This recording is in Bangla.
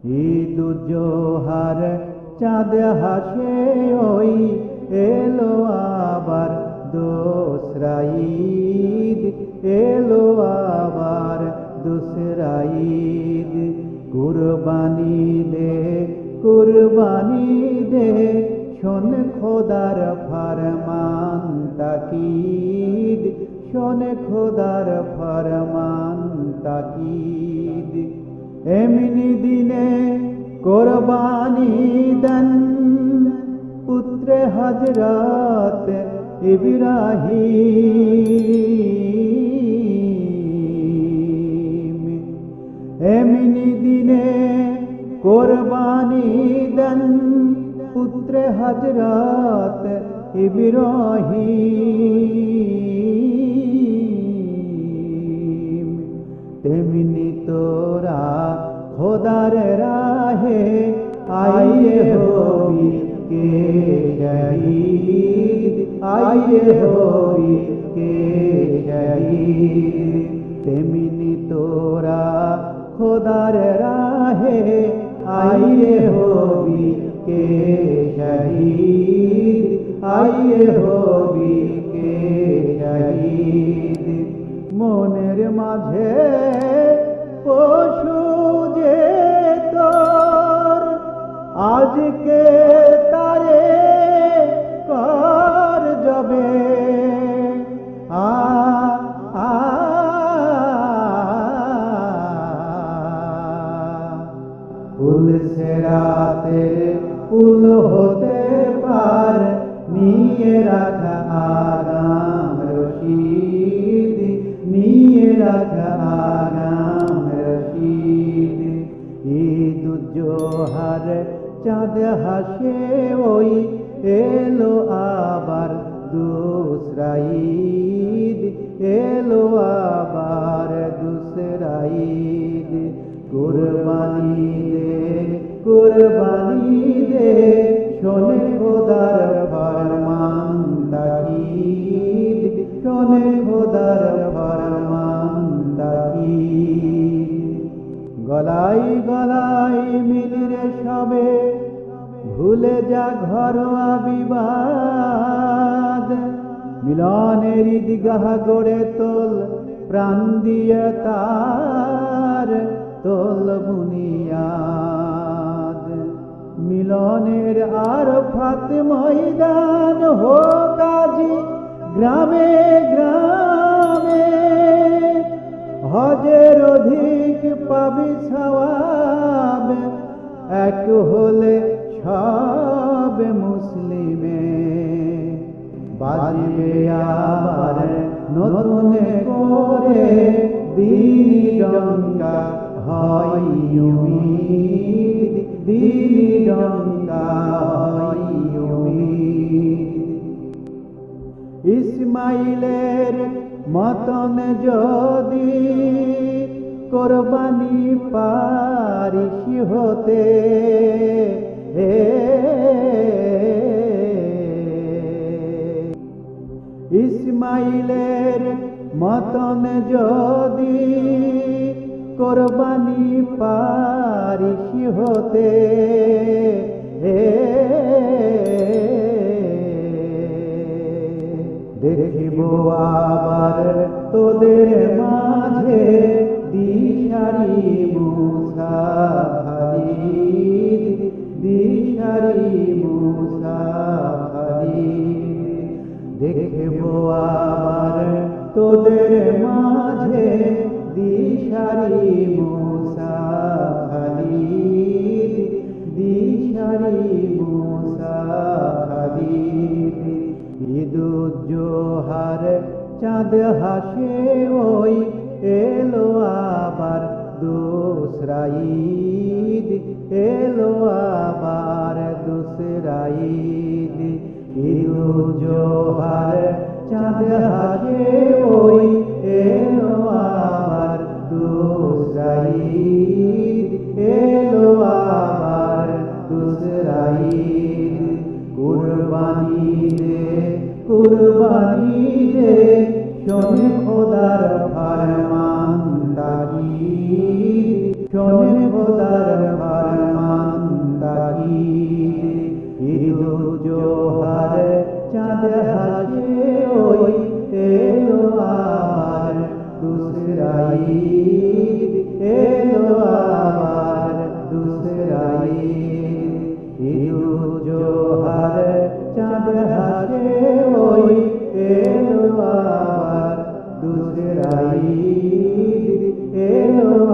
ঈদ জোহার চাঁদ হাসে ওই এলো আবার দোসরা ঈদ, এলো আবার দোসরা ঈদ। কুরবানি দে কুরবানি দে, শোন খোদার ফরমান তাকিদ, শোন খোদার ফরমান তাকিদ। এমনি দিনে কোরবানি দেন পুত্রে হযরত ইব্রাহিম। এমনি দিনে কোরবানি দেন পুত্রে হযরত ইব্রাহিম। তেমনি তোরা খোদার রাহে আইয়ে হবি কে শহীদ, আইয়ে হবি কে শহীদ। তেমনি তোরা খোদার রাহে আইয়ে হবি কে শহীদ, আইয়ে হবি কে শহীদ। মনের মাঝে পশু যে তোর আজকে তারে কর যাবে ফুল সেরাতে ফুল হতে পার নিয়ে রাখা আগাম রশিদ, নিয়ে রাখা আগাম রশিদ। ঈদ জোহার চাঁদ হাসে ওই এলো আবার দোসরা ঈদ, এলো আবার দোসরা ঈদ। কুরবানি দে কুরবানি দে, শোন খোদার ফরমান তাকিদ, শোন খোদার ফরমান তাকিদ। গলায় গলায় মিলরে সবে ভুলে যা ঘরোয়া বিবাদ। মিলনের ঈদগাহ গড়ে তোল প্রাণ দিয়ে তার তোল বুনিয়াদ। মিলনের আরফাত ময়দান হোক আজি গ্রামে গ্রামে, হজের অধিক পাবি সওয়াব এক হলে সব মুসলিমে। বাজবে আবার নতুন করে দ্বীনি ডঙ্কা হয় উম্মীদ, দ্বীনি ডঙ্কা হয় উম্মীদ। ইসমাইলের মতন যদি কোরবানি পারিস হতে, ইসমাইলের মতন যদি কোরবানি পারিস হতে, দেখিব আবার তোদের মাঝে দিশারি মুসা খালিদ, দিশারি মুসা খালিদ। দেখিব আবার তোদের মাঝে দিশারি মুসা খালিদ, দিশারি মুসা খালিদ। ঈদ জোহার চাঁদ হাসে ওই এলো আবার দোসরা ঈদ, এলো আবার দোসরা ঈদ। ঈদ জোহার চাঁদ হাসে ওই এলো আবার দোসরা ঈদ, এলো আবার দোসরা ঈদ। কুরবানি দে কুরবানি দে, শোন খোদার ফরমান তাকিদ, শোন খোদার ফরমান ঈদ এলো আবার দুসরা ঈদ ঈদুজ্জোহার চাঁদ হাসে ওই এলো আবার দুসরা ঈদ এলো